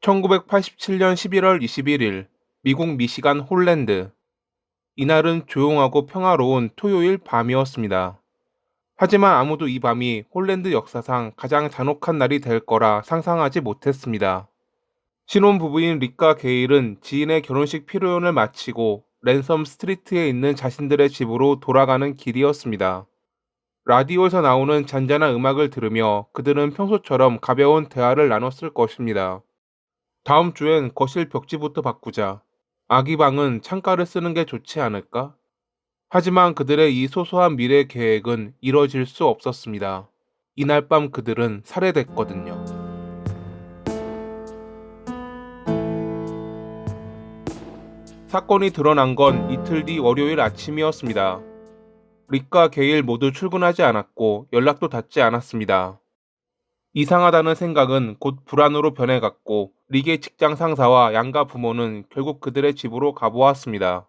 1987년 11월 21일 미국 미시간 홀랜드. 이날은 조용하고 평화로운 토요일 밤이었습니다. 하지만 아무도 이 밤이 홀랜드 역사상 가장 잔혹한 날이 될 거라 상상하지 못했습니다. 신혼부부인 릭과 게일은 지인의 결혼식 피로연을 마치고 랜섬 스트리트에 있는 자신들의 집으로 돌아가는 길이었습니다. 라디오에서 나오는 잔잔한 음악을 들으며 그들은 평소처럼 가벼운 대화를 나눴을 것입니다. 다음 주엔 거실 벽지부터 바꾸자. 아기 방은 창가를 쓰는 게 좋지 않을까? 하지만 그들의 이 소소한 미래 계획은 이뤄질 수 없었습니다. 이날 밤 그들은 살해됐거든요. 사건이 드러난 건 이틀 뒤 월요일 아침이었습니다. 릭과 게일 모두 출근하지 않았고 연락도 닿지 않았습니다. 이상하다는 생각은 곧 불안으로 변해갔고 릭의 직장 상사와 양가 부모는 결국 그들의 집으로 가보았습니다.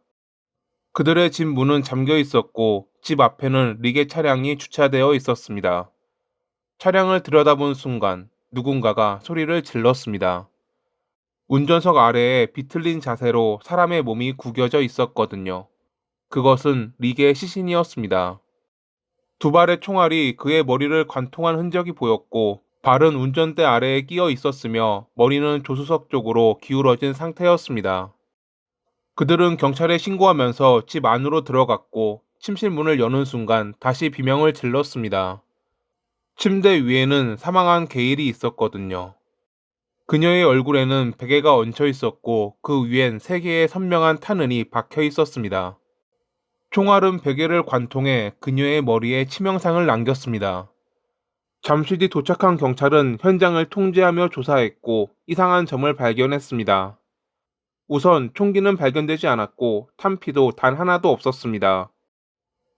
그들의 집 문은 잠겨 있었고 집 앞에는 릭의 차량이 주차되어 있었습니다. 차량을 들여다본 순간 누군가가 소리를 질렀습니다. 운전석 아래에 비틀린 자세로 사람의 몸이 구겨져 있었거든요. 그것은 릭의 시신이었습니다. 두 발의 총알이 그의 머리를 관통한 흔적이 보였고 발은 운전대 아래에 끼어 있었으며 머리는 조수석 쪽으로 기울어진 상태였습니다. 그들은 경찰에 신고하면서 집 안으로 들어갔고 침실 문을 여는 순간 다시 비명을 질렀습니다. 침대 위에는 사망한 게일이 있었거든요. 그녀의 얼굴에는 베개가 얹혀 있었고 그 위엔 세 개의 선명한 탄흔이 박혀 있었습니다. 총알은 베개를 관통해 그녀의 머리에 치명상을 남겼습니다. 잠시 뒤 도착한 경찰은 현장을 통제하며 조사했고 이상한 점을 발견했습니다. 우선 총기는 발견되지 않았고 탄피도 단 하나도 없었습니다.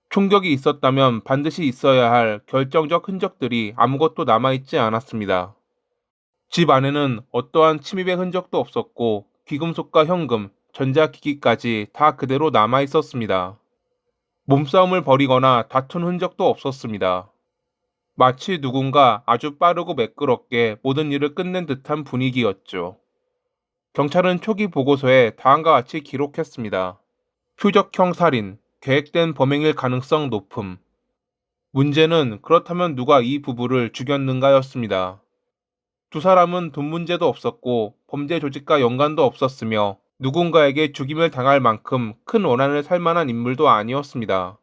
총격이 있었다면 반드시 있어야 할 결정적 흔적들이 아무것도 남아있지 않았습니다. 집 안에는 어떠한 침입의 흔적도 없었고 귀금속과 현금, 전자기기까지 다 그대로 남아있었습니다. 몸싸움을 벌이거나 다툰 흔적도 없었습니다. 마치 누군가 아주 빠르고 매끄럽게 모든 일을 끝낸 듯한 분위기였죠. 경찰은 초기 보고서에 다음과 같이 기록했습니다. 표적형 살인, 계획된 범행일 가능성 높음. 문제는 그렇다면 누가 이 부부를 죽였는가였습니다. 두 사람은 돈 문제도 없었고 범죄 조직과 연관도 없었으며 누군가에게 죽임을 당할 만큼 큰 원한을 살 만한 인물도 아니었습니다.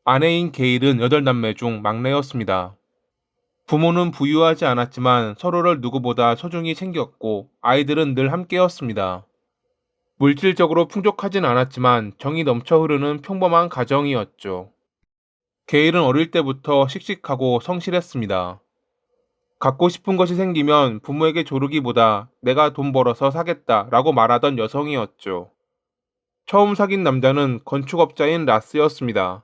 아내인 게일은 8남매 중 막내였습니다. 부모는 부유하지 않았지만 서로를 누구보다 소중히 챙겼고 아이들은 늘 함께였습니다. 물질적으로 풍족하진 않았지만 정이 넘쳐 흐르는 평범한 가정이었죠. 게일은 어릴 때부터 씩씩하고 성실했습니다. 갖고 싶은 것이 생기면 부모에게 조르기보다 내가 돈 벌어서 사겠다 라고 말하던 여성이었죠. 처음 사귄 남자는 건축업자인 라스였습니다.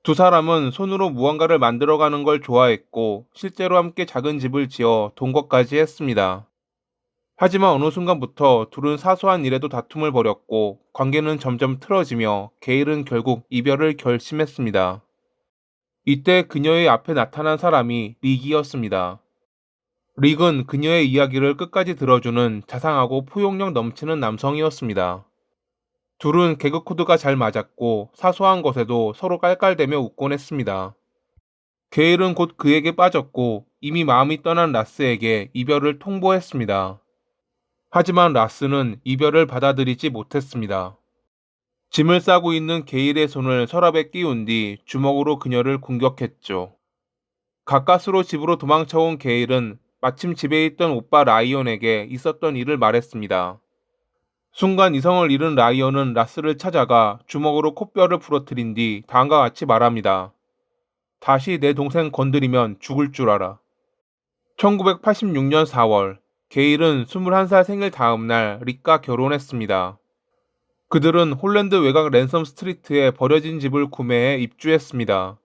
두 사람은 손으로 무언가를 만들어가는 걸 좋아했고 실제로 함께 작은 집을 지어 동거까지 했습니다. 하지만 어느 순간부터 둘은 사소한 일에도 다툼을 벌였고 관계는 점점 틀어지며 게일은 결국 이별을 결심했습니다. 이때 그녀의 앞에 나타난 사람이 릭이었습니다. 릭은 그녀의 이야기를 끝까지 들어주는 자상하고 포용력 넘치는 남성이었습니다. 둘은 개그 코드가 잘 맞았고 사소한 것에도 서로 깔깔대며 웃곤 했습니다. 게일은 곧 그에게 빠졌고 이미 마음이 떠난 라스에게 이별을 통보했습니다. 하지만 라스는 이별을 받아들이지 못했습니다. 짐을 싸고 있는 게일의 손을 서랍에 끼운 뒤 주먹으로 그녀를 공격했죠. 가까스로 집으로 도망쳐온 게일은 마침 집에 있던 오빠 라이언에게 있었던 일을 말했습니다. 순간 이성을 잃은 라이언은 라스를 찾아가 주먹으로 콧뼈를 부러뜨린 뒤 다음과 같이 말합니다. 다시 내 동생 건드리면 죽을 줄 알아. 1986년 4월, 게일은 21살 생일 다음 날 릭과 결혼했습니다. 그들은 홀랜드 외곽 랜섬 스트리트에 버려진 집을 구매해 입주했습니다.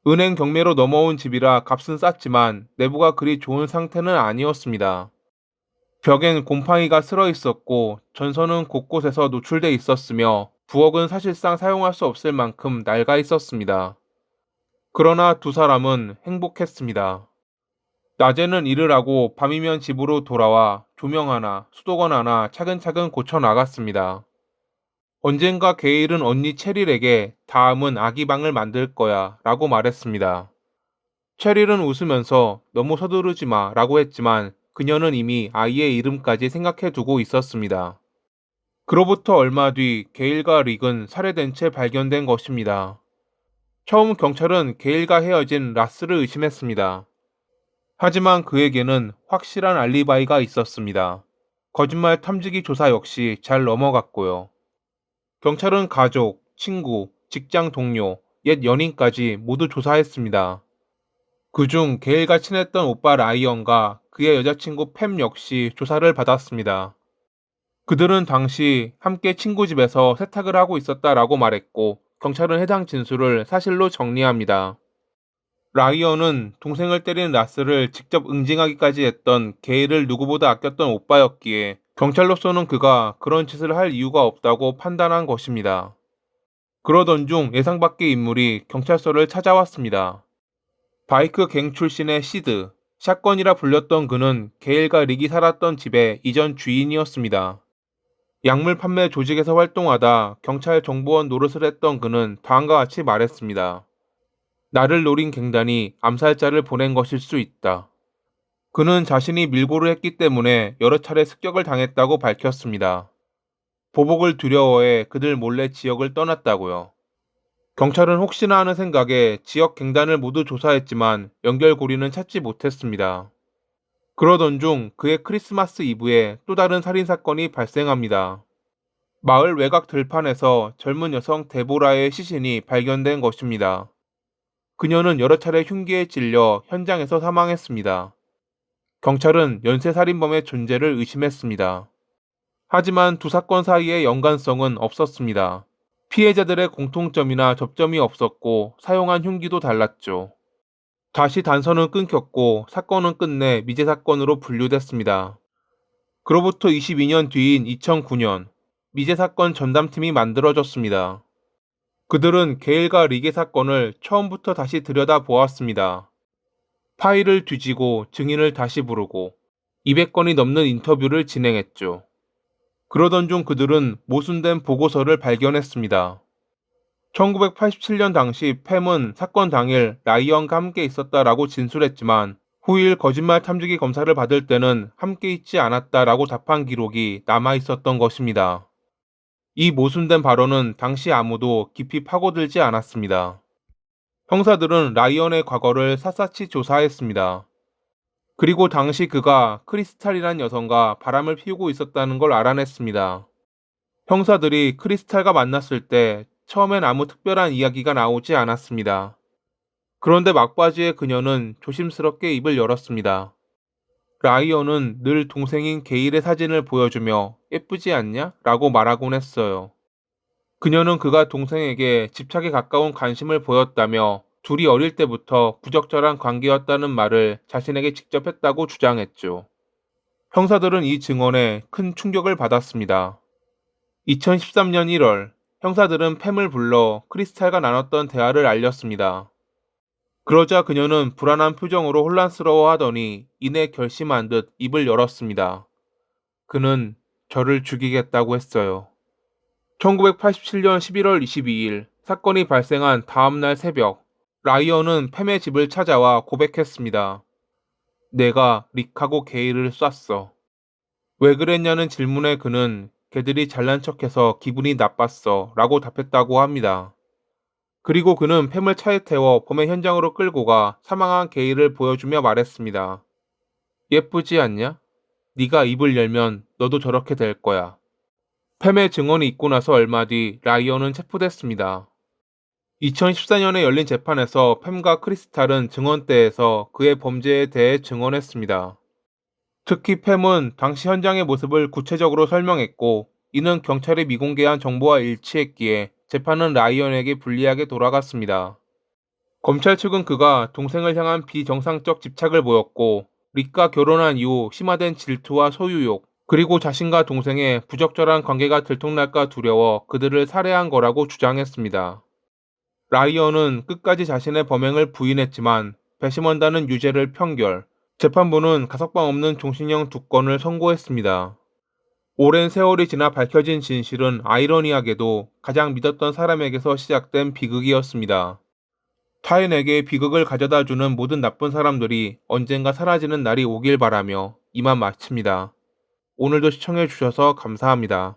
은행 경매로 넘어온 집이라 값은 쌌지만 내부가 그리 좋은 상태는 아니었습니다. 벽엔 곰팡이가 슬어 있었고 전선은 곳곳에서 노출돼 있었으며 부엌은 사실상 사용할 수 없을 만큼 낡아 있었습니다. 그러나 두 사람은 행복했습니다. 낮에는 일을 하고 밤이면 집으로 돌아와 조명 하나, 수도건 하나 차근차근 고쳐 나갔습니다. 언젠가 게일은 언니 체릴에게 다음은 아기 방을 만들 거야 라고 말했습니다. 체릴은 웃으면서 너무 서두르지 마 라고 했지만 그녀는 이미 아이의 이름까지 생각해 두고 있었습니다. 그로부터 얼마 뒤 게일과 릭은 살해된 채 발견된 것입니다. 처음 경찰은 게일과 헤어진 라스를 의심했습니다. 하지만 그에게는 확실한 알리바이가 있었습니다. 거짓말 탐지기 조사 역시 잘 넘어갔고요. 경찰은 가족, 친구, 직장 동료, 옛 연인까지 모두 조사했습니다. 그중 게일과 친했던 오빠 라이언과 그의 여자친구 팸 역시 조사를 받았습니다. 그들은 당시 함께 친구 집에서 세탁을 하고 있었다라고 말했고, 경찰은 해당 진술을 사실로 정리합니다. 라이언은 동생을 때린 라스를 직접 응징하기까지 했던 게일을 누구보다 아꼈던 오빠였기에 경찰로서는 그가 그런 짓을 할 이유가 없다고 판단한 것입니다. 그러던 중 예상 밖의 인물이 경찰서를 찾아왔습니다. 바이크 갱 출신의 시드, 샷건이라 불렸던 그는 게일과 릭이 살았던 집의 이전 주인이었습니다. 약물 판매 조직에서 활동하다 경찰 정보원 노릇을 했던 그는 다음과 같이 말했습니다. 나를 노린 갱단이 암살자를 보낸 것일 수 있다. 그는 자신이 밀고를 했기 때문에 여러 차례 습격을 당했다고 밝혔습니다. 보복을 두려워해 그들 몰래 지역을 떠났다고요. 경찰은 혹시나 하는 생각에 지역 갱단을 모두 조사했지만 연결고리는 찾지 못했습니다. 그러던 중 그의 크리스마스 이브에 또 다른 살인사건이 발생합니다. 마을 외곽 들판에서 젊은 여성 데보라의 시신이 발견된 것입니다. 그녀는 여러 차례 흉기에 찔려 현장에서 사망했습니다. 경찰은 연쇄살인범의 존재를 의심했습니다. 하지만 두 사건 사이에 연관성은 없었습니다. 피해자들의 공통점이나 접점이 없었고 사용한 흉기도 달랐죠. 다시 단서는 끊겼고 사건은 끝내 미제 사건으로 분류됐습니다. 그로부터 22년 뒤인 2009년, 미제 사건 전담팀이 만들어졌습니다. 그들은 게일과 릭의 사건을 처음부터 다시 들여다보았습니다. 파일을 뒤지고 증인을 다시 부르고 200건이 넘는 인터뷰를 진행했죠. 그러던 중 그들은 모순된 보고서를 발견했습니다. 1987년 당시 팸은 사건 당일 라이언과 함께 있었다라고 진술했지만 후일 거짓말 탐지기 검사를 받을 때는 함께 있지 않았다라고 답한 기록이 남아 있었던 것입니다. 이 모순된 발언은 당시 아무도 깊이 파고들지 않았습니다. 형사들은 라이언의 과거를 샅샅이 조사했습니다. 그리고 당시 그가 크리스탈이란 여성과 바람을 피우고 있었다는 걸 알아냈습니다. 형사들이 크리스탈과 만났을 때 처음엔 아무 특별한 이야기가 나오지 않았습니다. 그런데 막바지에 그녀는 조심스럽게 입을 열었습니다. 라이언은 늘 동생인 게일의 사진을 보여주며 예쁘지 않냐? 라고 말하곤 했어요. 그녀는 그가 동생에게 집착에 가까운 관심을 보였다며 둘이 어릴 때부터 부적절한 관계였다는 말을 자신에게 직접 했다고 주장했죠. 형사들은 이 증언에 큰 충격을 받았습니다. 2013년 1월, 형사들은 팸을 불러 크리스탈과 나눴던 대화를 알렸습니다. 그러자 그녀는 불안한 표정으로 혼란스러워하더니 이내 결심한 듯 입을 열었습니다. 그는 저를 죽이겠다고 했어요. 1987년 11월 22일 사건이 발생한 다음날 새벽, 라이언은 팸의 집을 찾아와 고백했습니다. 내가 릭하고 게일을 쐈어. 왜 그랬냐는 질문에 그는 걔들이 잘난 척해서 기분이 나빴어 라고 답했다고 합니다. 그리고 그는 팸을 차에 태워 범행 현장으로 끌고 가 사망한 게일을 보여주며 말했습니다. 예쁘지 않냐? 네가 입을 열면 너도 저렇게 될 거야. 팸의 증언이 있고 나서 얼마 뒤 라이언은 체포됐습니다. 2014년에 열린 재판에서 팸과 크리스탈은 증언대에서 그의 범죄에 대해 증언했습니다. 특히 팸은 당시 현장의 모습을 구체적으로 설명했고, 이는 경찰이 미공개한 정보와 일치했기에 재판은 라이언에게 불리하게 돌아갔습니다. 검찰 측은 그가 동생을 향한 비정상적 집착을 보였고, 릭과 결혼한 이후 심화된 질투와 소유욕, 그리고 자신과 동생의 부적절한 관계가 들통날까 두려워 그들을 살해한 거라고 주장했습니다. 라이언은 끝까지 자신의 범행을 부인했지만 배심원단은 유죄를 편결, 재판부는 가석방 없는 종신형 2건을 선고했습니다. 오랜 세월이 지나 밝혀진 진실은 아이러니하게도 가장 믿었던 사람에게서 시작된 비극이었습니다. 타인에게 비극을 가져다주는 모든 나쁜 사람들이 언젠가 사라지는 날이 오길 바라며 이만 마칩니다. 오늘도 시청해주셔서 감사합니다.